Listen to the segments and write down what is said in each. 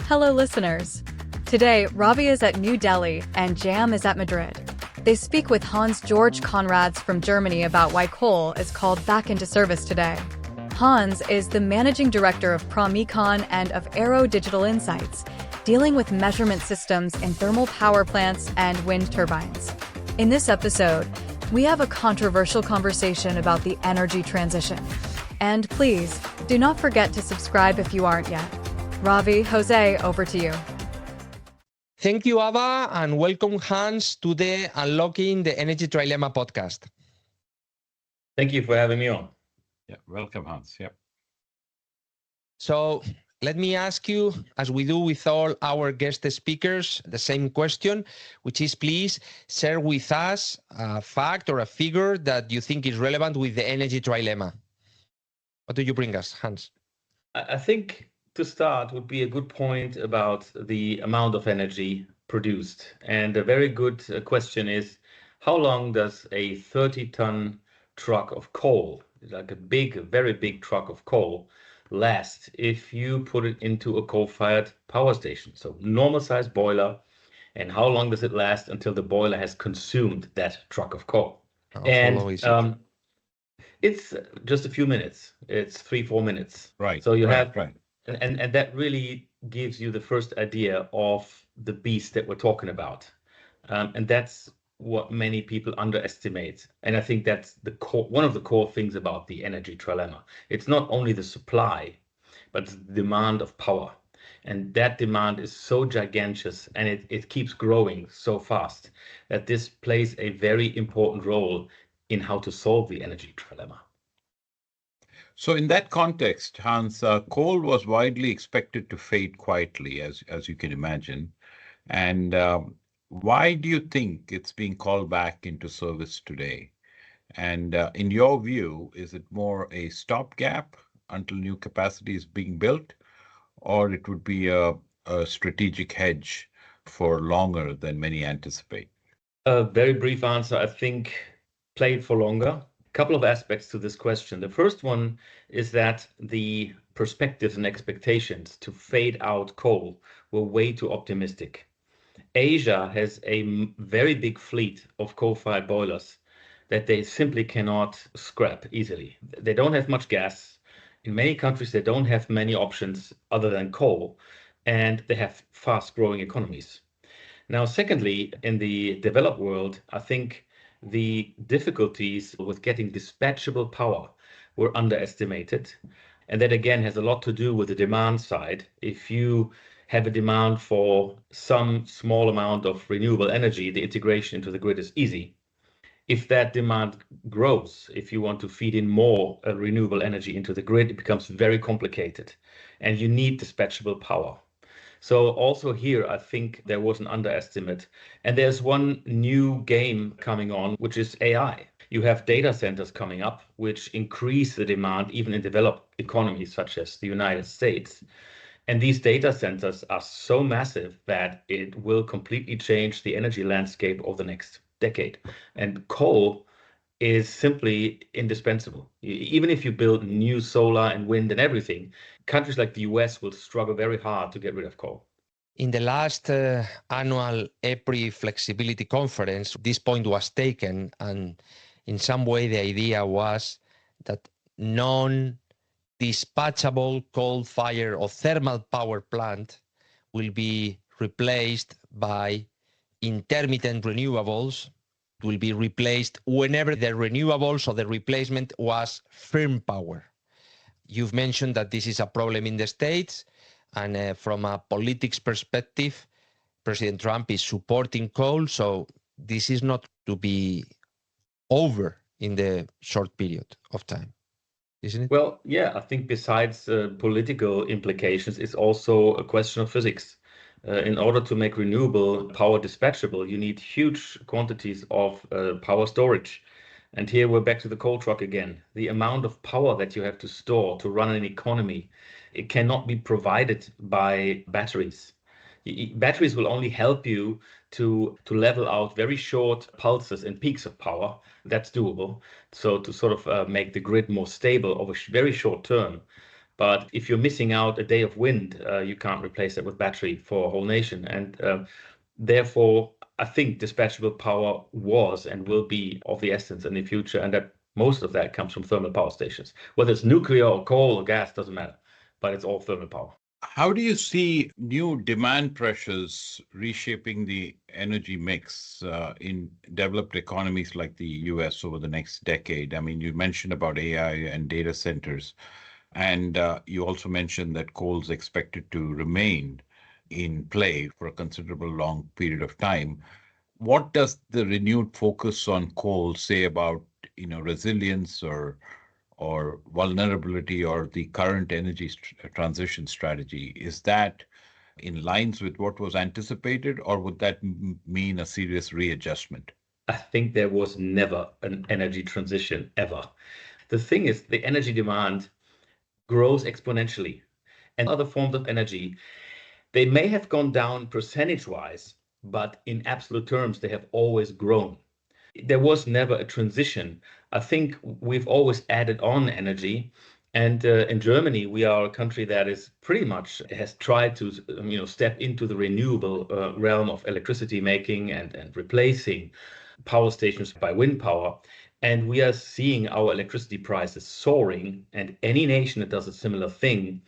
Hello, listeners. Today, Ravi is at New Delhi and JAM is at Madrid. They speak with Hans-Georg Conrads from Germany about why coal is called back into service today. Hans is the managing director of Promecon and of Aero Digital Insights, dealing with measurement systems in thermal power plants and wind turbines. In this episode, we have a controversial conversation about the energy transition. And please, do not forget to subscribe if you aren't yet. Ravi, Jose, over to you. Thank you, Ava, and welcome, Hans, to the Unlocking the Energy Trilemma podcast. Thank you for having me on. Yeah, welcome, Hans. Yeah. So let me ask you, as we do with all our guest speakers, the same question, which is please share with us a fact or a figure that you think is relevant with the energy trilemma. What do you bring us, Hans? I think to start would be a good point about the amount of energy produced. And a very good question is, how long does a 30-ton truck of coal, like a very big truck of coal, last if you put it into a coal-fired power station? So normal size boiler, and how long does it last until the boiler has consumed that truck of coal? It's just a few minutes. It's 3-4 minutes. Right. So you right. And that really gives you the first idea of the beast that we're talking about. And that's what many people underestimate. And I think that's one of the core things about the energy trilemma. It's not only the supply, but the demand of power. And that demand is so gigantic and it keeps growing so fast that this plays a very important role in how to solve the energy trilemma. So in that context, Hans, coal was widely expected to fade quietly, as you can imagine. And why do you think it's being called back into service today? And in your view, is it more a stopgap until new capacity is being built, or it would be a strategic hedge for longer than many anticipate? A very brief answer, I think, played for longer. Couple of aspects to this question. The first one is that the perspectives and expectations to fade out coal were way too optimistic. Asia has a very big fleet of coal-fired boilers that they simply cannot scrap easily. They don't have much gas. In many countries, they don't have many options other than coal, and they have fast-growing economies. Now, secondly, in the developed world, I think the difficulties with getting dispatchable power were underestimated. And that again has a lot to do with the demand side. If you have a demand for some small amount of renewable energy, the integration into the grid is easy. If that demand grows, if you want to feed in more renewable energy into the grid, it becomes very complicated and you need dispatchable power. So also here, I think there was an underestimate. And there's one new game coming on, which is AI. You have data centers coming up, which increase the demand even in developed economies such as the United States. And these data centers are so massive that it will completely change the energy landscape over the next decade. And coal is simply indispensable. Even if you build new solar and wind and everything, countries like the US will struggle very hard to get rid of coal. In the last annual EPRI flexibility conference, this point was taken, and in some way the idea was that non-dispatchable coal-fired or thermal power plant will be replaced by intermittent renewables, will be replaced whenever the renewables or the replacement was firm power. You've mentioned that this is a problem in the States, and from a politics perspective, President Trump is supporting coal, so this is not to be over in the short period of time, isn't it? Well, yeah, I think besides political implications, it's also a question of physics. In order to make renewable power dispatchable, you need huge quantities of power storage. And here we're back to the coal truck again. The amount of power that you have to store to run an economy, it cannot be provided by batteries. Batteries will only help you to level out very short pulses and peaks of power. That's doable. So to sort of make the grid more stable over very short term. But if you're missing out a day of wind, you can't replace that with battery for a whole nation. And therefore, I think dispatchable power was and will be of the essence in the future, and that most of that comes from thermal power stations. Whether it's nuclear or coal or gas, doesn't matter, but it's all thermal power. How do you see new demand pressures reshaping the energy mix in developed economies like the US over the next decade? I mean, you mentioned about AI and data centers, and you also mentioned that coal is expected to remain in play for a considerable long period of time. What does the renewed focus on coal say about, resilience or vulnerability or the current energy transition strategy? Is that in lines with what was anticipated, or would that mean a serious readjustment? I think there was never an energy transition ever. The thing is, the energy demand grows exponentially, and other forms of energy, they may have gone down percentage-wise, but in absolute terms, they have always grown. There was never a transition. I think we've always added on energy. And in Germany, we are a country that is pretty much has tried to, step into the renewable realm of electricity making and replacing power stations by wind power. And we are seeing our electricity prices soaring. And any nation that does a similar thing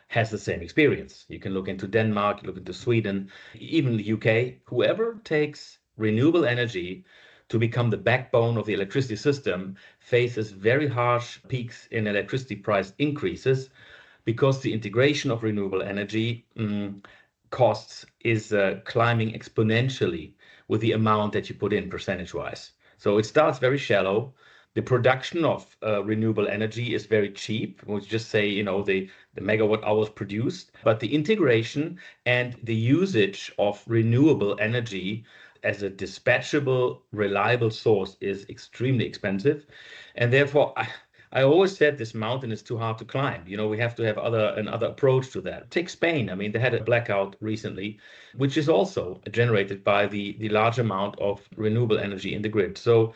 has the same experience. You can look into Denmark, look into Sweden, even the UK. Whoever takes renewable energy to become the backbone of the electricity system faces very harsh peaks in electricity price increases, because the integration of renewable energy costs is climbing exponentially with the amount that you put in percentage-wise. So it starts very shallow. The production of renewable energy is very cheap. We'll just say, the megawatt hours produced, but the integration and the usage of renewable energy as a dispatchable, reliable source is extremely expensive. And therefore, I always said this mountain is too hard to climb. We have to have another approach to that. Take Spain. I mean, they had a blackout recently, which is also generated by the large amount of renewable energy in the grid. So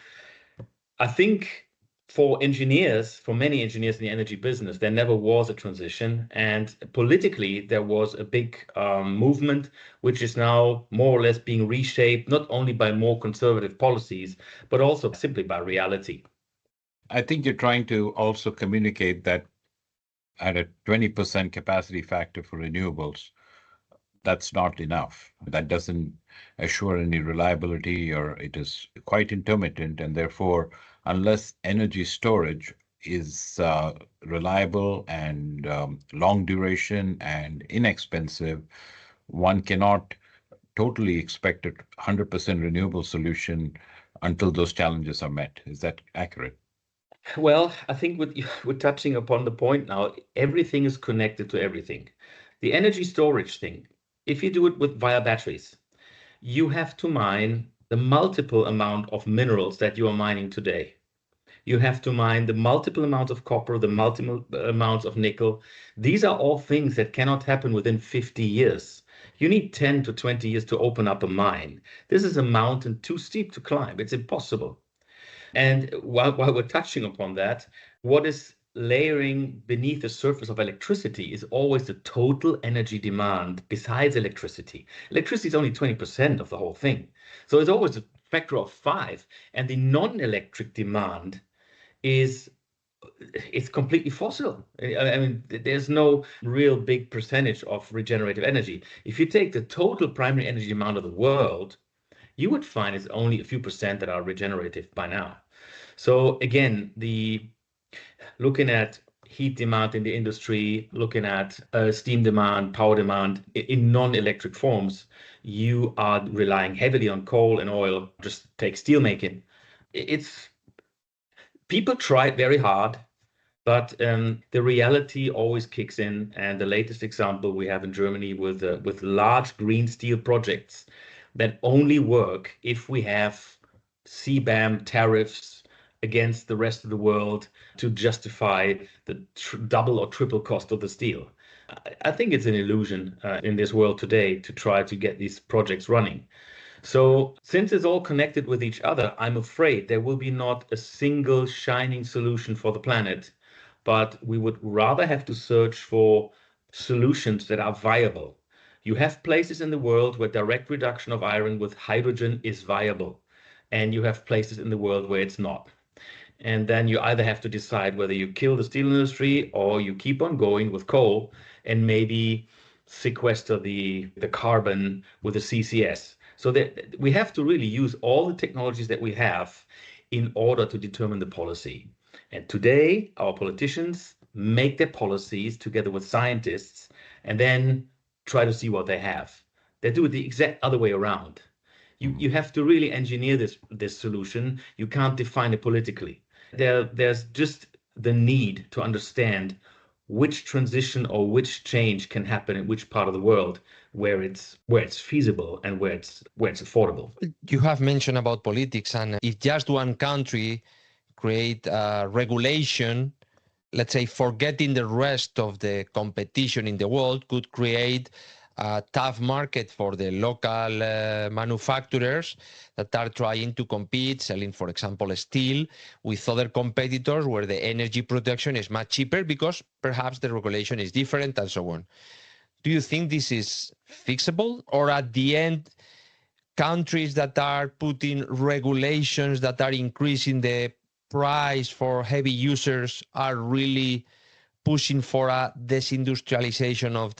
I think for many engineers in the energy business, there never was a transition. And politically, there was a big movement, which is now more or less being reshaped, not only by more conservative policies, but also simply by reality. I think you're trying to also communicate that at a 20% capacity factor for renewables, that's not enough. That doesn't assure any reliability, or it is quite intermittent, and therefore, unless energy storage is reliable and long duration and inexpensive, one cannot totally expect a 100% renewable solution until those challenges are met. Is that accurate? Well, I think we're touching upon the point now. Everything is connected to everything. The energy storage thing, if you do it via batteries, you have to mine the multiple amount of minerals that you are mining today. You have to mine the multiple amounts of copper, the multiple amounts of nickel. These are all things that cannot happen within 50 years. You need 10 to 20 years to open up a mine. This is a mountain too steep to climb. It's impossible. And while we're touching upon that, what is layering beneath the surface of electricity is always the total energy demand besides electricity. Electricity is only 20% of the whole thing. So it's always a factor of 5. And the non-electric demand it's completely fossil. I mean, there's no real big percentage of regenerative energy. If you take the total primary energy demand of the world, you would find it's only a few percent that are regenerative by now. So again, looking at heat demand in the industry, looking at steam demand, power demand in non-electric forms, you are relying heavily on coal and oil. Just take steel making. People tried very hard, but the reality always kicks in. And the latest example we have in Germany with large green steel projects that only work if we have CBAM tariffs against the rest of the world to justify the double or triple cost of the steel. I think it's an illusion in this world today to try to get these projects running. So since it's all connected with each other, I'm afraid there will be not a single shining solution for the planet but we would rather have to search for solutions that are viable. You have places in the world where direct reduction of iron with hydrogen is viable, and you have places in the world where it's not. And then you either have to decide whether you kill the steel industry or you keep on going with coal and maybe sequester the carbon with the CCS. So that we have to really use all the technologies that we have in order to determine the policy. And today, our politicians make their policies together with scientists and then try to see what they have. They do it the exact other way around. You have to really engineer this solution. You can't define it politically. There's just the need to understand which transition or which change can happen in which part of the world where it's feasible and where it's affordable. You have mentioned about politics, and if just one country create regulation, let's say forgetting the rest of the competition in the world, could create a tough market for the local manufacturers that are trying to compete, selling, for example, steel with other competitors where the energy production is much cheaper because perhaps the regulation is different and so on. Do you think this is fixable, or at the end, countries that are putting regulations that are increasing the price for heavy users are really pushing for a desindustrialization of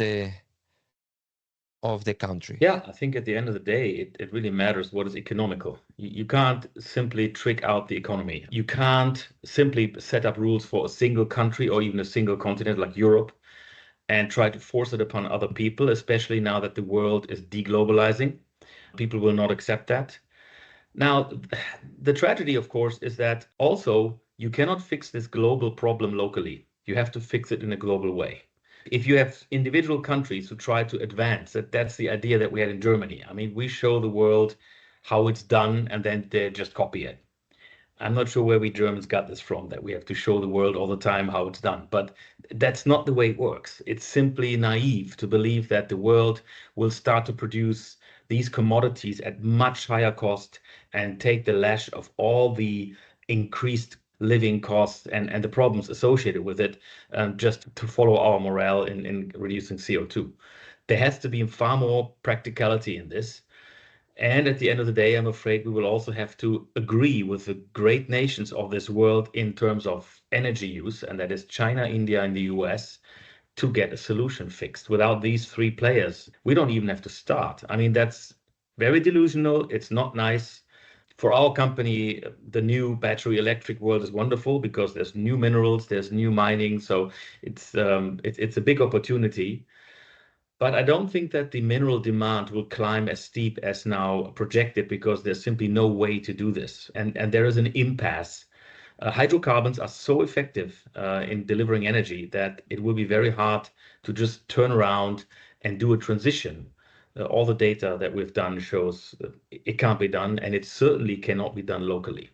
the country? Yeah, I think at the end of the day, it really matters what is economical. You can't simply trick out the economy. You can't simply set up rules for a single country or even a single continent like Europe and try to force it upon other people, especially now that the world is deglobalizing. People will not accept that. Now, the tragedy, of course, is that also you cannot fix this global problem locally. You have to fix it in a global way. If you have individual countries who try to advance, that's the idea that we had in Germany. I mean, we show the world how it's done and then they just copy it. I'm not sure where we Germans got this from, that we have to show the world all the time how it's done. But that's not the way it works. It's simply naive to believe that the world will start to produce these commodities at much higher cost and take the lash of all the increased living costs and the problems associated with it, just to follow our morale in reducing CO2. There has to be far more practicality in this. And at the end of the day, I'm afraid we will also have to agree with the great nations of this world in terms of energy use, and that is China, India, and the US, to get a solution fixed. Without these three players, we don't even have to start. I mean, that's very delusional. It's not nice. For our company, the new battery electric world is wonderful because there's new minerals, there's new mining. So it's a big opportunity. But I don't think that the mineral demand will climb as steep as now projected because there's simply no way to do this. And there is an impasse. Hydrocarbons are so effective in delivering energy that it will be very hard to just turn around and do a transition. All the data that we've done shows it can't be done, and it certainly cannot be done locally.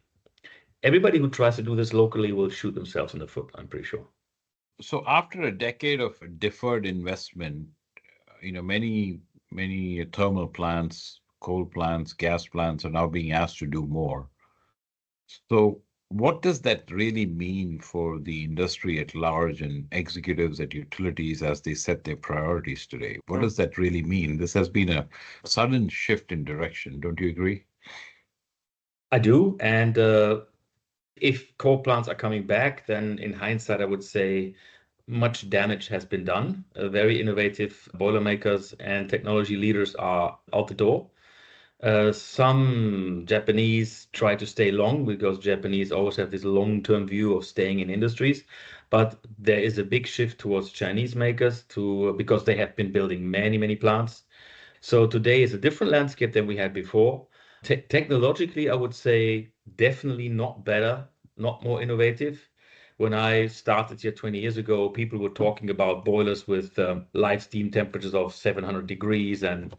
Everybody who tries to do this locally will shoot themselves in the foot, I'm pretty sure. So after a decade of deferred investment, many thermal plants, coal plants, gas plants are now being asked to do more. So what does that really mean for the industry at large and executives at utilities as they set their priorities today? What does that really mean? This has been a sudden shift in direction. Don't you agree? I do. And if coal plants are coming back, then in hindsight, I would say much damage has been done. Very innovative boilermakers and technology leaders are out the door. Some Japanese try to stay long because Japanese always have this long-term view of staying in industries. But there is a big shift towards Chinese makers because they have been building many, many plants. So today is a different landscape than we had before. Technologically, I would say definitely not better, not more innovative. When I started here 20 years ago, people were talking about boilers with live steam temperatures of 700 degrees and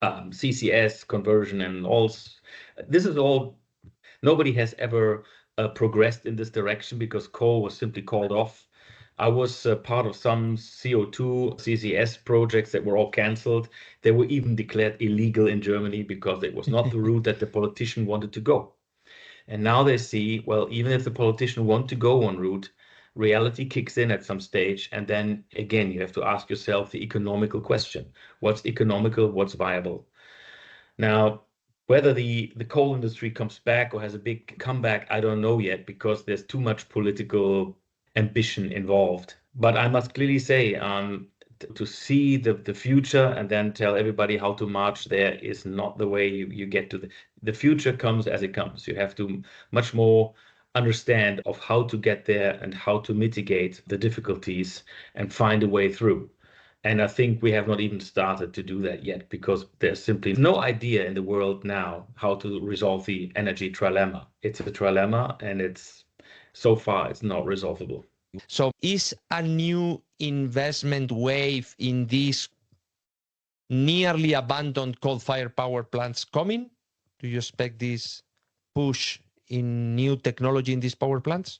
CCS conversion and all. This is all, nobody has ever progressed in this direction because coal was simply called off. I was part of some CO2 CCS projects that were all canceled. They were even declared illegal in Germany because it was not the route that the politician wanted to go. And now they see, well, even if the politician want to go one route, reality kicks in at some stage. And then again, you have to ask yourself the economical question. What's economical? What's viable? Now, whether the coal industry comes back or has a big comeback, I don't know yet, because there's too much political ambition involved. But I must clearly say, to see the future and then tell everybody how to march there is not the way you get to the future. Comes as it comes. You have to much more understand of how to get there and how to mitigate the difficulties and find a way through. And I think we have not even started to do that yet, because there's simply no idea in the world now how to resolve the energy trilemma. It's a trilemma, and so far it's not resolvable. So is a new investment wave in these nearly abandoned coal-fired power plants coming? Do you expect this push in new technology in these power plants?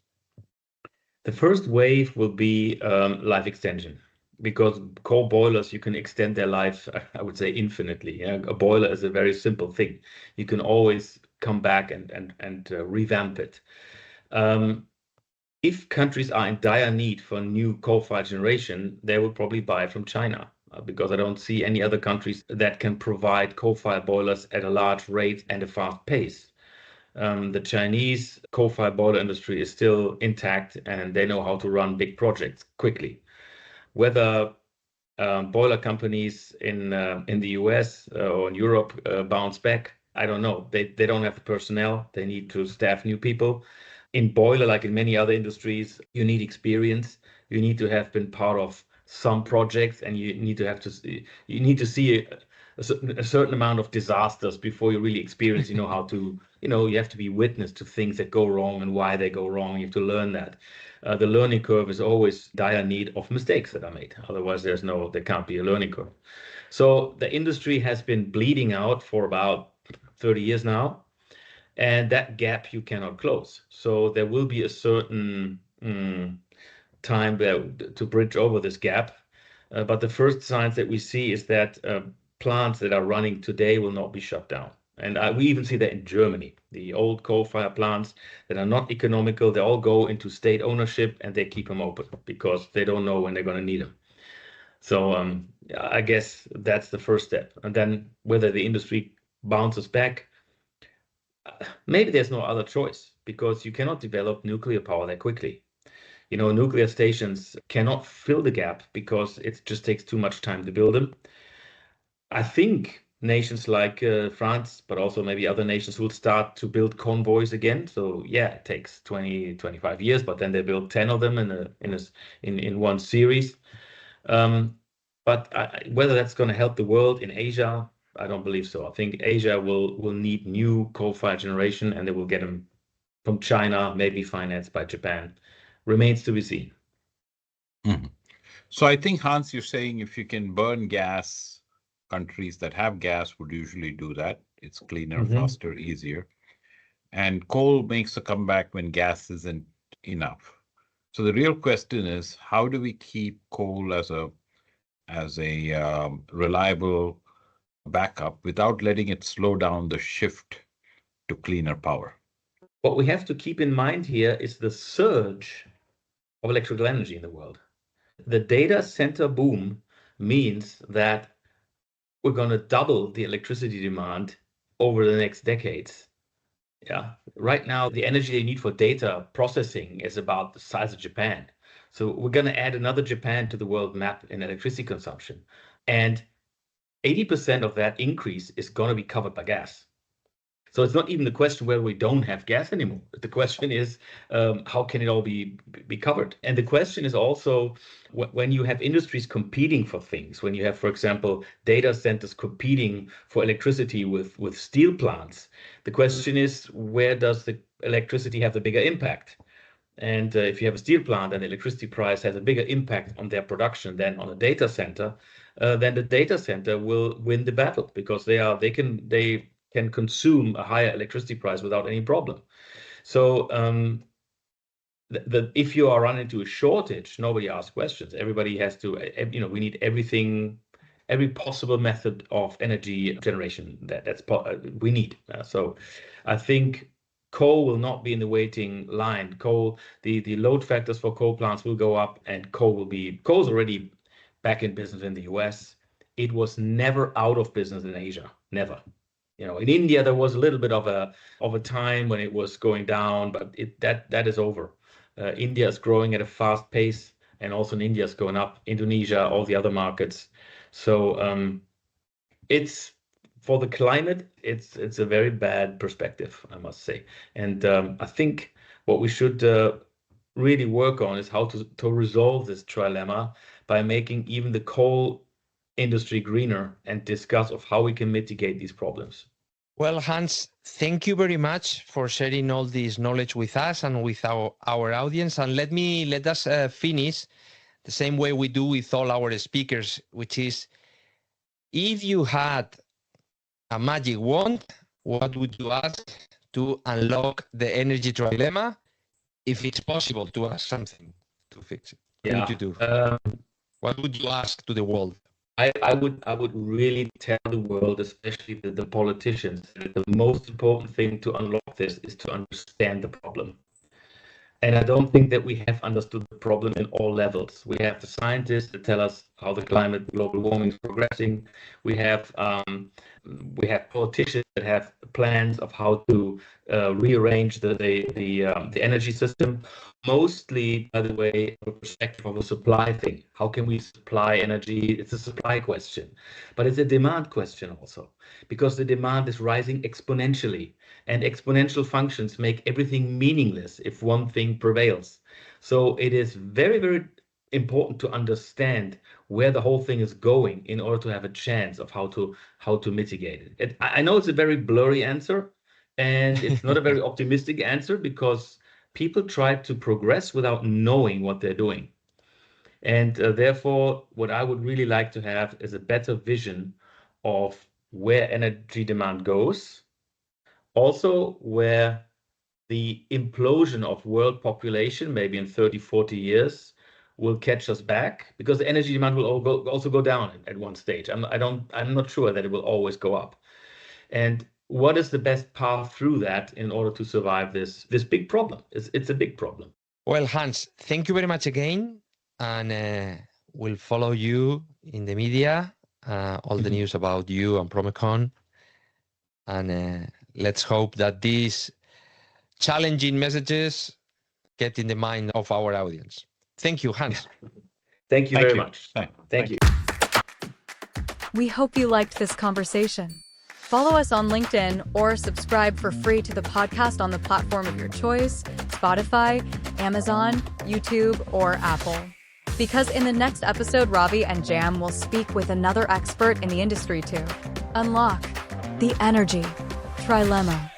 The first wave will be life extension, because coal boilers, you can extend their life, I would say, infinitely. Yeah? A boiler is a very simple thing. You can always come back and revamp it. If countries are in dire need for new coal-fired generation, they will probably buy from China, because I don't see any other countries that can provide coal-fired boilers at a large rate and a fast pace. The Chinese coal-fired boiler industry is still intact, and they know how to run big projects quickly. Whether boiler companies in the US or in Europe bounce back, I don't know. They don't have the personnel. They need to staff new people. In boiler, like in many other industries, you need experience. You need to have been part of some projects, and you need to see a certain amount of disasters before you really experience, how to, you have to be witness to things that go wrong and why they go wrong. You have to learn that. The learning curve is always dire need of mistakes that are made. Otherwise, there can't be a learning curve. So the industry has been bleeding out for about 30 years now, and that gap you cannot close. So there will be a certain time to bridge over this gap. But the first signs that we see is that plants that are running today will not be shut down. And we even see that in Germany. The old coal-fired plants that are not economical, they all go into state ownership, and they keep them open because they don't know when they're going to need them. So I guess that's the first step. And then whether the industry bounces back, maybe there's no other choice, because you cannot develop nuclear power that quickly. Nuclear stations cannot fill the gap because it just takes too much time to build them. I think nations like France, but also maybe other nations, will start to build convoys again. So yeah, it takes 20, 25 years, but then they build 10 of them in one series. But whether that's going to help the world in Asia, I don't believe so. I think Asia will need new coal-fired generation, and they will get them from China, maybe financed by Japan. Remains to be seen. Mm-hmm. So I think, Hans, you're saying if you can burn gas, countries that have gas would usually do that. It's cleaner, faster, easier. And coal makes a comeback when gas isn't enough. So the real question is, how do we keep coal as a reliable backup without letting it slow down the shift to cleaner power? What we have to keep in mind here is the surge of electrical energy in the world. The data center boom means that we're going to double the electricity demand over the next decades. Yeah. Right now, the energy they need for data processing is about the size of Japan. So we're going to add another Japan to the world map in electricity consumption. And 80% of that increase is going to be covered by gas. So it's not even the question whether we don't have gas anymore. The question is, how can it all be covered? And the question is also, when you have industries competing for things, when you have, for example, data centers competing for electricity with steel plants, the question is, where does the electricity have the bigger impact? And if you have a steel plant and the electricity price has a bigger impact on their production than on a data center, then the data center will win the battle, because they can consume a higher electricity price without any problem. So if you are running into a shortage, nobody asks questions. Everybody has to, we need every possible method of energy generation we need. So I think coal will not be in the waiting line. The load factors for coal plants will go up, and coal's already back in business in the US. It was never out of business in Asia, never. In India there was a little bit of a time when it was going down, but that is over. India is growing at a fast pace, and also in India is going up. Indonesia, all the other markets. So it's for the climate, it's a very bad perspective, I must say. And I think what we should really work on is how to resolve this trilemma by making even the coal industry greener and discuss of how we can mitigate these problems. Well, Hans, thank you very much for sharing all this knowledge with us and with our audience. And let us finish the same way we do with all our speakers, which is, if you had a magic wand, what would you ask to unlock the energy trilemma? If it's possible to ask something to fix it, what would you do? What would you ask to the world? I would really tell the world, especially the politicians, that the most important thing to unlock this is to understand the problem. And I don't think that we have understood the problem in all levels. We have the scientists that tell us how the global warming is progressing. We have politicians that have plans of how to rearrange the energy system. Mostly, by the way, from the perspective of a supply thing. How can we supply energy? It's a supply question, but it's a demand question also, because the demand is rising exponentially, and exponential functions make everything meaningless if one thing prevails. So it is very, very important to understand where the whole thing is going in order to have a chance of how to mitigate it. I know it's a very blurry answer, and it's not a very optimistic answer, because people try to progress without knowing what they're doing. And therefore, what I would really like to have is a better vision of where energy demand goes, also where the implosion of world population, maybe in 30, 40 years, will catch us back, because the energy demand will also go down at one stage. I'm not sure that it will always go up. And what is the best path through that in order to survive this big problem? It's a big problem. Well, Hans, thank you very much again, and we'll follow you in the media, all the news about you and Promecon, and let's hope that these challenging messages get in the mind of our audience. Thank you, Hans. Thank you very much. Thank you. We hope you liked this conversation. Follow us on LinkedIn or subscribe for free to the podcast on the platform of your choice, Spotify, Amazon, YouTube, or Apple. Because in the next episode, Ravi and JAM will speak with another expert in the industry to unlock the Energy Trilemma.